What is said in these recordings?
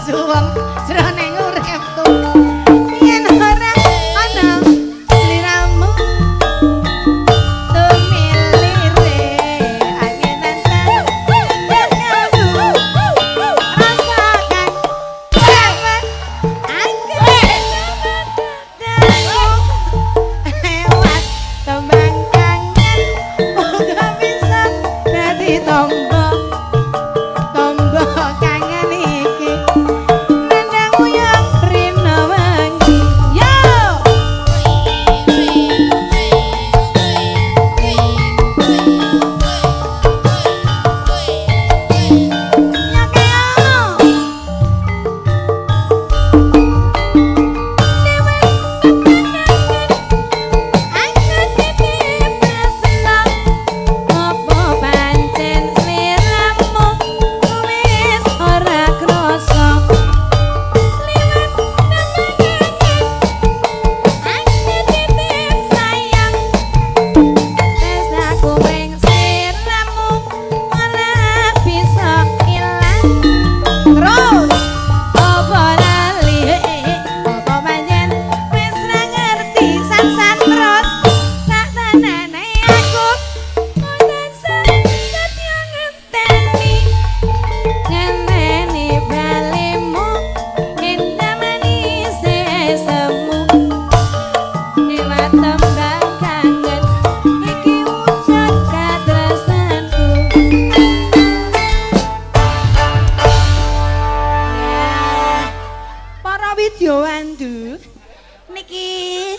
suwung jroning uripku yen ora ana sliramu tumilire angenan dan kamu rasakan banget angin lewat tembang kangen uga bisa dadi tombo kangen iki nandang uyang rina wangi yo Widyowandu niki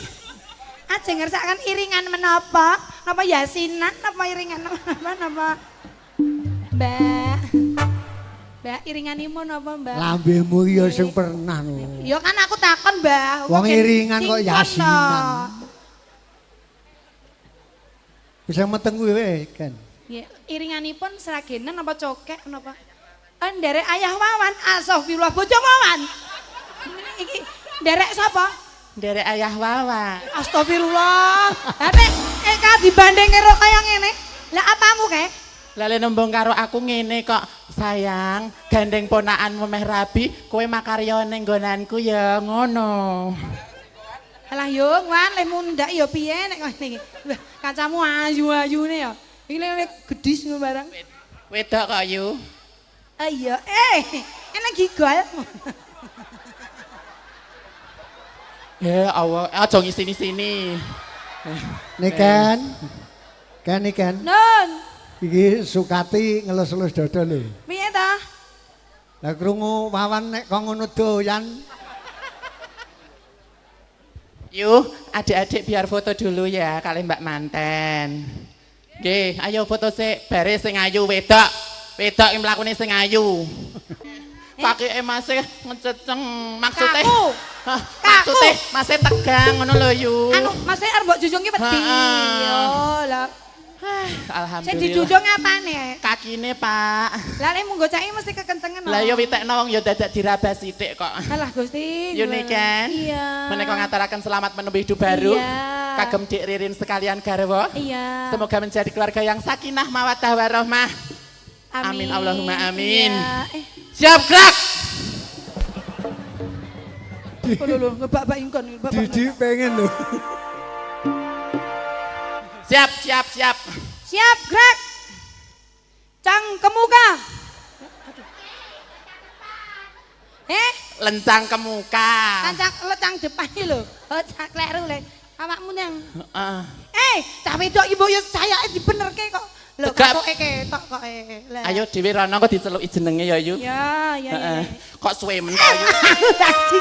ajeng ngersakaken iringan menapa? Napa yasinan napa iringan napa? Mbak. Mbak iringanipun napa, Mbak? Lambemu ya sing pernah lho. Ya kan aku takon, Mbak. Wong iringan kok yasinan. Bisa meteng kuwi kan. Ya, iringanipun seragenan napa cokek napa? Nderek ayah Wawan, astagfirullah bojo Wawan. Iki nderek sapa? Nderek ayah Wawan. Astagfirullah. Lah nek dibanding karo kaya ngene, lah apamu kae? Lale nembung karo aku ngene kok, sayang, gandeng ponakanmu meh rabi, kowe makarya ning nggonanku ya ngono. Alah yo, Wan, leh mundak ya piye nek ngene iki. Wah, kacamu ayu-ayune ya. Iki lek gedis ngono barang. Wedok kok yu. Iya, enak gigol. Ya Allah, aja ngisini-sini. Niken. Kan. Nun. Iki Sukati ngelus-elus dada lho. Piye ta? Lah krungu Wawan nek kok ngono doyan. Yu, adik-adik biar foto dulu ya kali Mbak Manten. Nggih, ayo foto sik bare sing ayu wedok. Wedok iki mlakune sing ayu. Pakeke masih ngececeng maksudnya. Maksudnya masih tegang ngono lho Yu. Anu, masih arep mbok jujungi wedi. Yo, lah. Alhamdulillah. Sing dijujung apane? Kakine, Pak. Lah nek munggo caki mesti kekencengen. Lah ya witekno wong ya dadak dirabas sithik kok. Alah Gusti. Yo niken. Iya. Menika ngaturaken selamat menempuh hidup baru. Iya. Kagem Dik Ririn sekalian garwa. Iya. Semoga menjadi keluarga yang sakinah mawaddah warahmah. Amin Allahumma amin. Iya. Siap gerak. Lho, ngebak-bak ingkon. Didi pengen lho. Siap. Siap, gerak. Cang ke muka. Lencang ke muka. Lecang depan iki lho. Oh, cak kleru le. Awakmu nang. Heeh. Cah wedok ibu yo sayake dibenerke kok. Lho, katoke ketok kok. Ayo dhewe rono kok diceluki jenenge ya Yu. Ya. Kok suwe men kok Yu.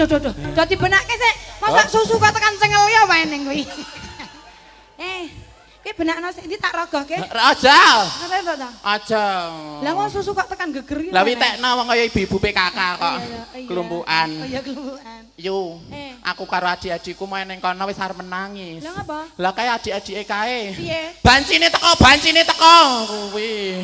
Duh. Dadi benake sik. Masa susu kok tekan cengel ya wae ning kuwi. Ki benakno sik ndi tak rogohke. Aja. Apa to? Aja. Lah kok susu kok tekan geger iki. Lah witekno wong kaya ibu-ibu PKK kok. Kelumpukan. Oh iya kelumpukan. Yu, aku karo adik-adikku main ning kono wis arep menangis. Lah ngapa? Lah kaya adik-adike kae. Piye? Bancine teko kuwi.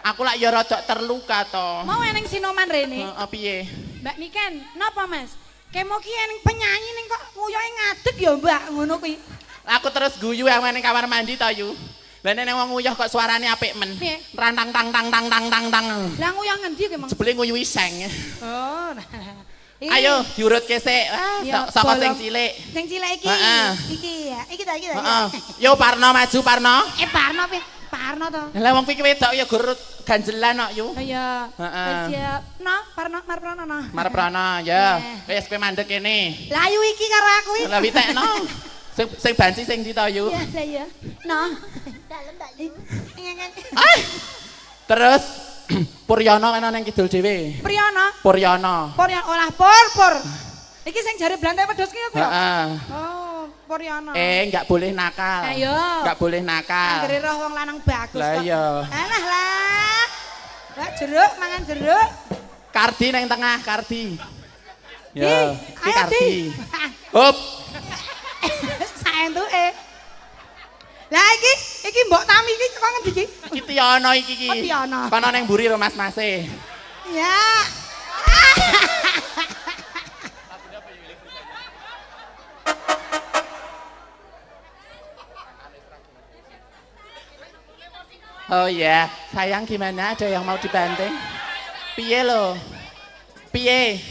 Aku lak ya rada terluka to. Mau eneng sinoman rene. Heeh, piye? Mbak Niken, napa Mas? Kemo ki eneng penyanyi ning kok nguyohe ngadeg ya Mbak ngono kuwi. Aku terus guyu yang main ning kamar mandi to yu. Lah nek wong nguyuh kok suarane apik men. Rantang tang tang tang tang tang tang. Lah nguyuh ngendi ki, Mang? Jebule nguyu iseng. Oh. Ayo diurutke sik. Saka sing cilik. Sing cilik iki. Heeh. Iki ya. Iki ta. Heeh. Yo Parno maju Parno. Parno piye? Parno to. Lah wong iki wedok ya gur ganjelan kok yu. Oh iya. Heeh. Siap. No, Parno Marprono no. Marprono ya. Wis kowe mandek kene. Lah ayu iki karo aku iki. Lah witekno. Sing banci sing ndi to yu? Iya, lah iya. No. Dalem Mbak Yu. Terus Puryono ana ning kidul dhewe. Priyono. Puryono. Olah pur. Iki sing jare blantai wedhus ki aku ya. Heeh. Oh, Puryono. Enggak boleh nakal. Ayo. Enggak boleh nakal. Anggere roh wong lanang bagus Lah kok. iya. Alah lah. Lah jeruk mangan jeruk. Kardi nang tengah, Kardi. Di, Ya, iki ayo Kardi. Di. Hop. Saentuke. Lah iki mbok Tami iki kok ngendi iki? Iki Tiono iki. Oh, Tiono. Kono nang mburi karo mas-mase. Ya. Oh ya, sayang gimana? Ada yang mau dibanting? Piye lo? Piye?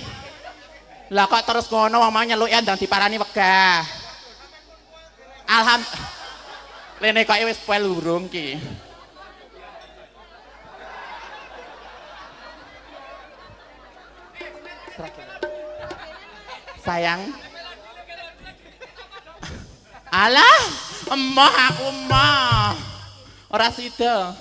Lah kok terus ngono wong mau nyeluki ndang diparani wegah. Lene kok wis poe lurung ki. Sayang. Alah, emoh aku emoh. Ora sida.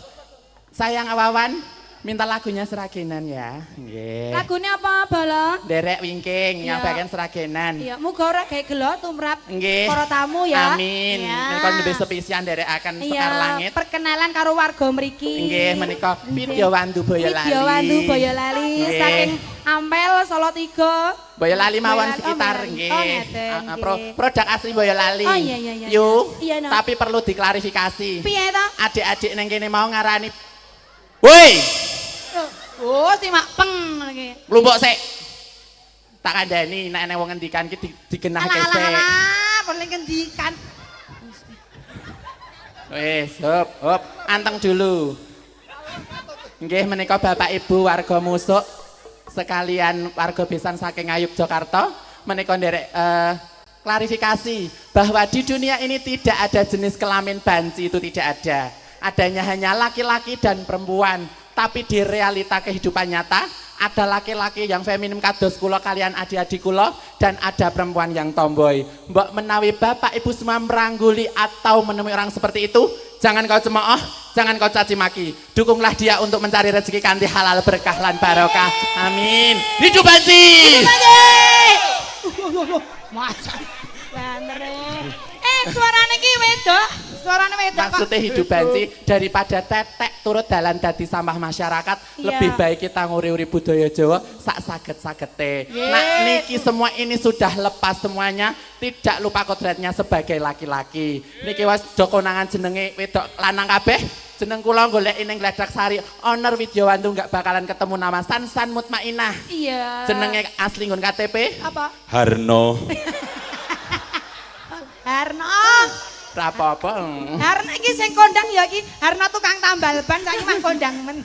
Sayang Wawan, minta lagunya Seragenan ya. Nggih. Lagune apa, Bala? Derek wingking yang Iya. bagian Seragenan. Iya, muga ora gawe gelo tumrap Nggih. para tamu ya. Amin. Ya. Menika nembe sepisian derek akan Sekar Langit. Perkenalan karo warga mriki. Nggih, menika Widyawandu Boyolali. Widyawandu Boyolali Nggih. saking Ampel Solo 3. Boyolali mawon Boyolali, sekitar oh, nggih. oh, ngeten, nggih. Produk asli Boyolali. Oh, iya. Yu, Iya, no. tapi perlu diklarifikasi. Piye to? Adik-adik neng kene mau ngarani woi, Oh, simak peng iki. lumbuk sik. Tak kandhani nek ana wong ngendikan ki digenah gesek. Alah, boleh ngendikan. Wis, hop, anteng dulu. Nggih menika Bapak Ibu warga Musuk sekalian warga besan saking Ngayuk Jakarta, menika nderek klarifikasi bahwa di dunia ini tidak ada jenis kelamin banci, itu tidak ada. Adanya hanya laki-laki dan perempuan. Tapi di realita kehidupan nyata ada laki-laki yang feminim kados kula kalian adik-adik kula dan ada perempuan yang tomboy. Mbok menawi Bapak Ibu semua merangguli atau menemui orang seperti itu, jangan kau cemooh, jangan kau caci maki. Dukunglah dia untuk mencari rezeki kanthi halal berkah lan barokah. Amin. Hidup banci. Masa. Bener. Suarane ki wedok. Suarane wedok kok. Maksudnya hidup banci daripada tetek turut dalan dadi sampah masyarakat, lebih baik kita nguri-uri budaya Jawa sak saget-sagete. Nah niki semua ini sudah lepas semuanya, tidak lupa kodratnya sebagai laki-laki. Niki wis do konangan jenenge wedok lanang kabeh. Jeneng kula golek ning Gledak Sari, Honor Widyawandu nggak bakalan ketemu nama Sansan Mutmainah. Iya. Jenenge asli nggon KTP? Apa? Harno. Harno. Ra apa-apa. Harno iki sing kondang ya iki Harno tukang tambal ban saiki mah kondang men.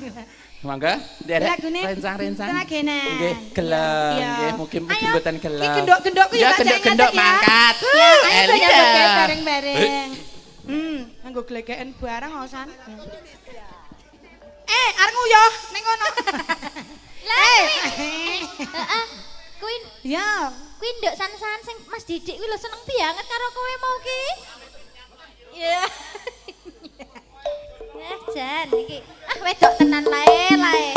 Mangga, derek Lagune rencang-rencang. Seragenan. Nggih, gelem nggih, mugi-mugi mboten gelem. Iki gendok-gendokku ya tak gendok-gendok ngadeg ya. mangkat. Ya, ayo Elia. ngadeg bareng-bareng. Nganggo glegeken barang osan. Arep nguyuh ning kono. Lah heeh. Kuwi Ya, kuwi nduk san-san sing Mas Didik kuwi lho seneng banget karo kowe mau ki. Ya. Jan iki. Wedok tenan lae.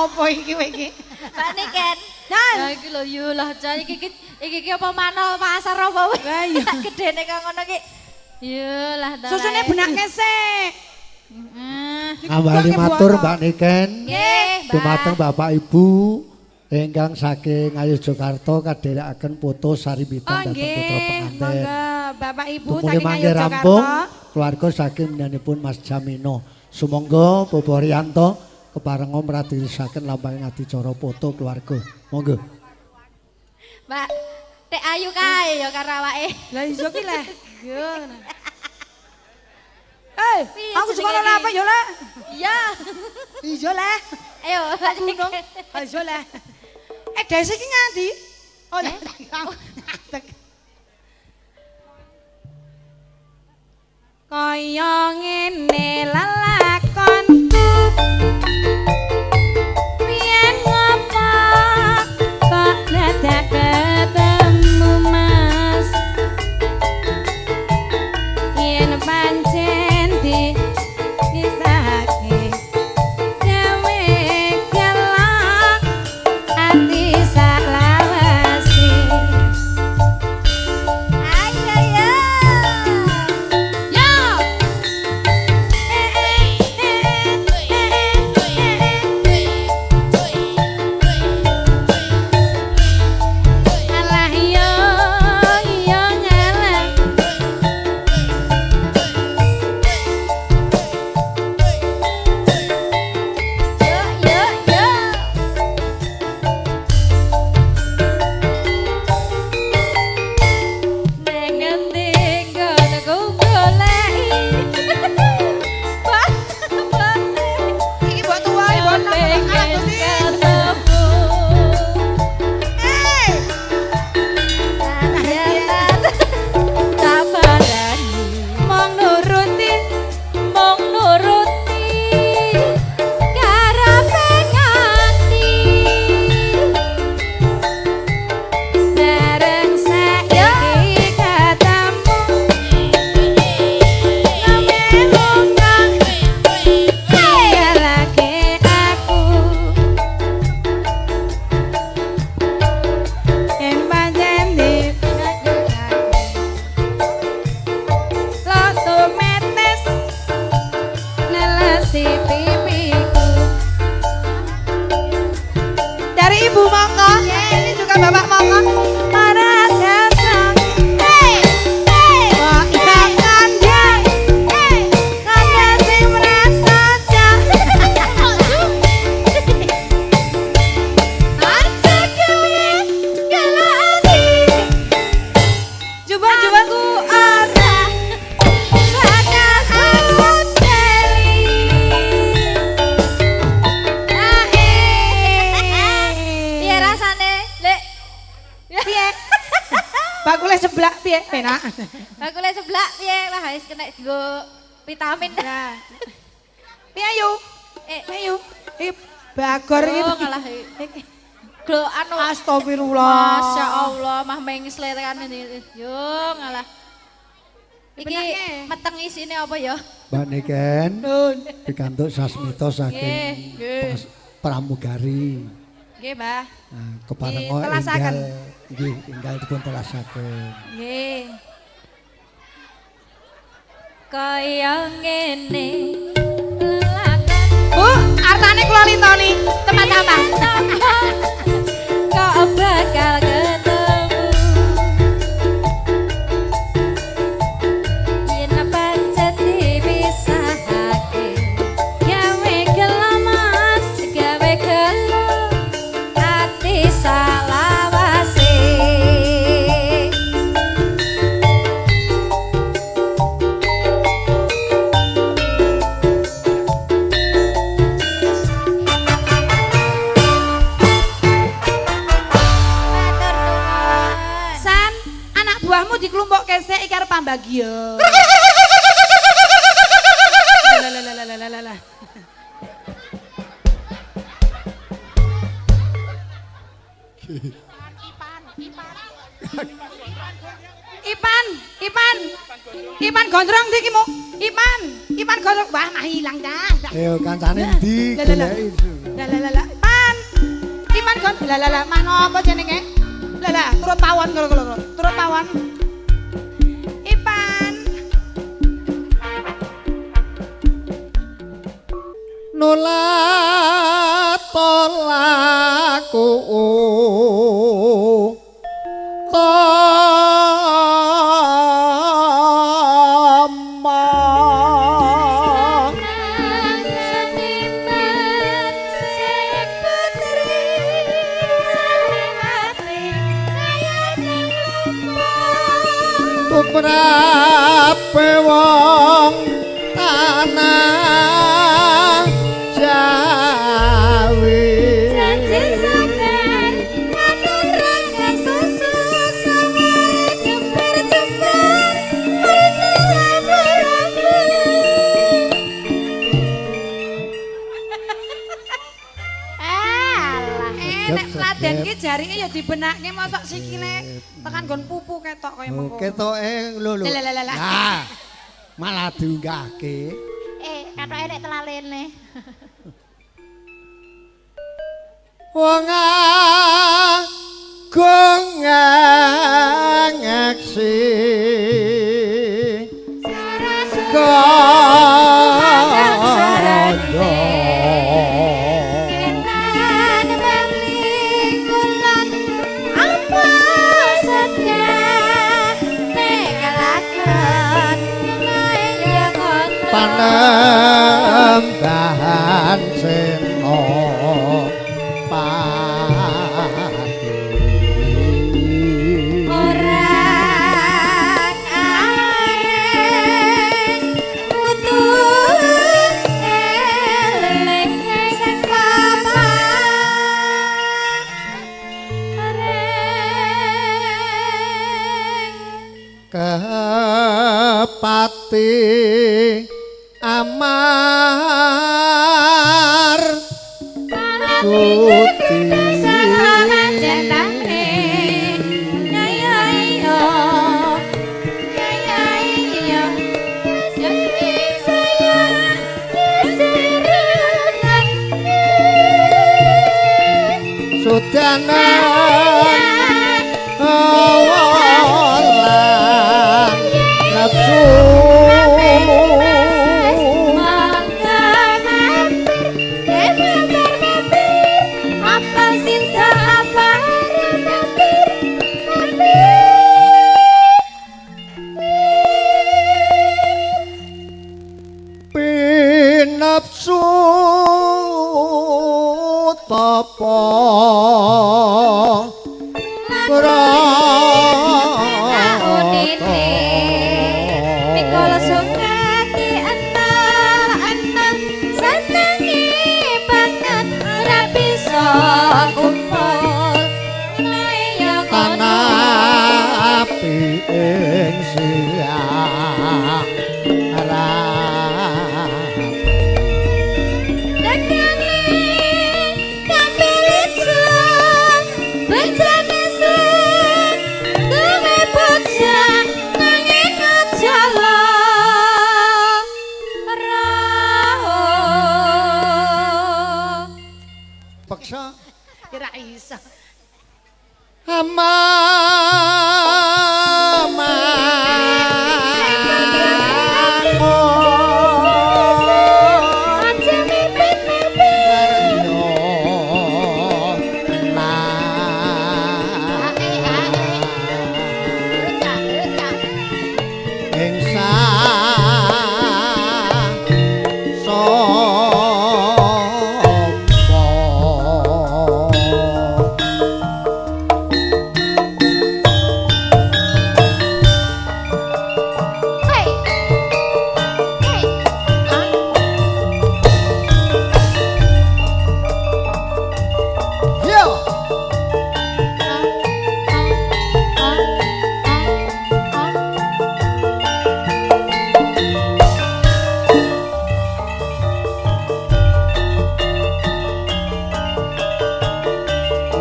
apa iki kowe iki? Mbak Niken. Nan. Ya iki lho yo lah jan iki apa manol pasar apa wis. Lah iya. Tak gedene kok ngono ki. Yo lah ta. Susune benake sik. Awali matur Mbak Niken. Nggih, Mbak. Dumateng Bapak Ibu ingkang saking Ngayogyakarta kadherekaken foto saribitan dhateng Nggih, putra pengantin. monggo Bapak Ibu Tumuli saking mangke rampung Ngayogyakarta. keluarga saking menyanipun Mas Jamino. Sumangga Bobo Riyanto keparenga mratirisaken lambang adicara foto keluarga. Monggo. Mbak, Tek ayu kae ya karo awake. Lah iso ki lah. Yo. Piye Aku jenenge sekolah iki? apa yo lah? Iya. Ijo lah. Ayo, Mbak Niken. Ijo lah. Desi ki nganti? Oh, lah. Kaya ngene lelakonku Biyen ngopo kok dadak ketemu Mas Yen pancen dikisahake dewe kelak ati salawase Ayo ya. Yo alah yo yo ngalah Yo yo. Ning ngendi ngono ku goleki. iki mbok tuwa mbok nang mong nuruti karepe ngati bareng saiki ketemu ngamelongkang ngalake aku yen pancen Loto metes nelesi pipiku dari Ibu Mongko ini juga Bapak Mongko para datang kok ikan dia kanda sing merasa Coba ku ora bakal aku teli. Piye rasane, Lek? Piye? Bakule seblak piye? Penak. Bakule seblak piye? Wah, wis kena dienggo vitamin. Nah. Piye yu? Eh, Piye yu? Iki bagor iki. oh, ngalah. Glo anu Astagfirullah. Masya Allah, mah mengsle tekan ini. Yo, ngalah. Iki Benake. meteng isine apa ya? Mbak Niken Nun. pikantuk sasmita saking Nggih. pramugari. Nggih, Mbah. Nah, keparenga Nggih, telasaken. enggal dipun telasaken. Nggih. Kaya ngene lelakan Bu, artane kula lintoni tempat sampah. kok bakal ketemu yen pancet dipisahake Gawe gelamas, gawe gelo ati salawase Matur nuwun. San, anak buahmu dikelompok kesek iki arep pambagio. Lalalalalalala. Ipan gondrong ndi ki mu? Ipan gondrong. Wah, mah ilang dah. Ayo kancane ndi Lah, lah, lah. goleki. Lalalala. Pan. Lah mah napa jenenge? Lah turut pawon kula. Turut pawon. Ipan. Nulat tolaku Prape wong tanah Jawi Janji sabar manut rangga susu saware jembar-jembar mrene labu-labu Alah Nek Raden ki jarike ya dibenakke mosok sikile tekan nggon pupu ketok kaya mengko. Ketoke lho. Lah. Nah, malah diunggahke. Katoke nek telalene. Wong agung ngaksi panembahan seno pati Orang areng kudu eling sing kepati amar kuti sudanan awalan nafsu pinapsu tapa api ing siang paksa Kira iso.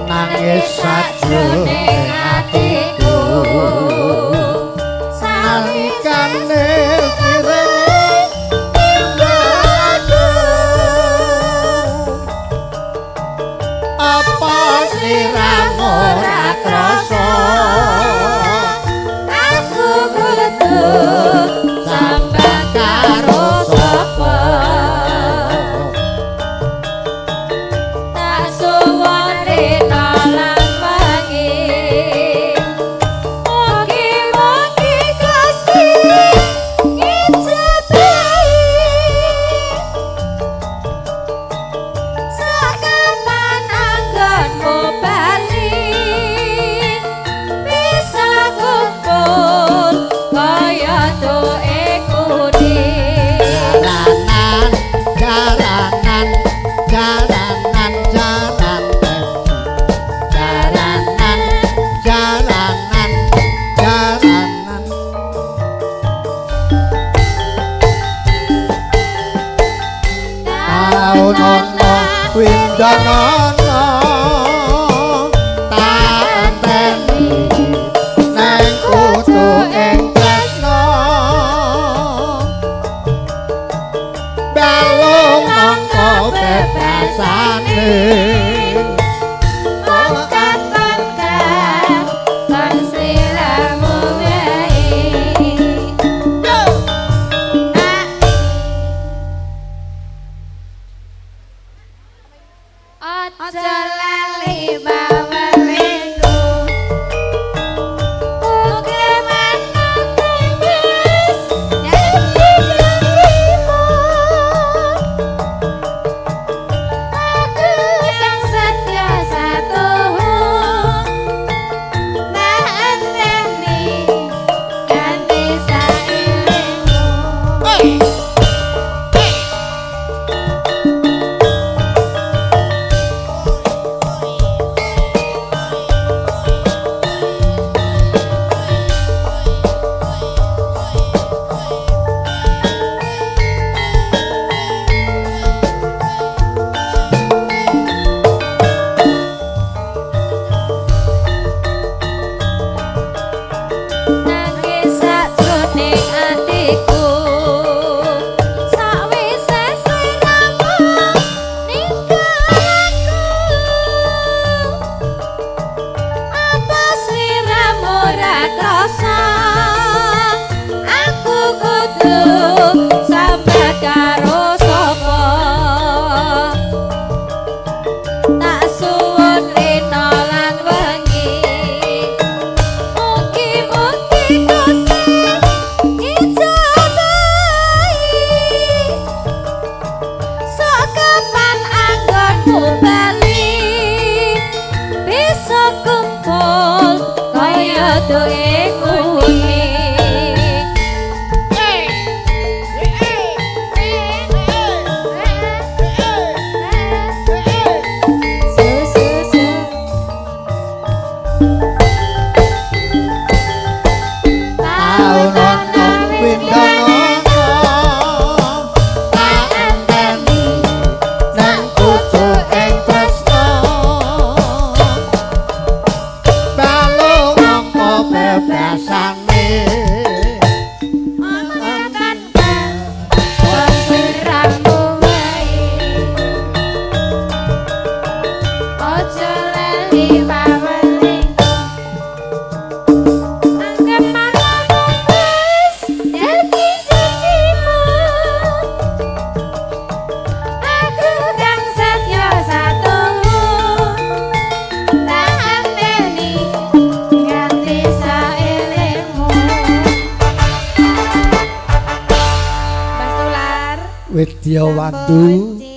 nangis sajroning atiku salikane apa sih Widya Wandu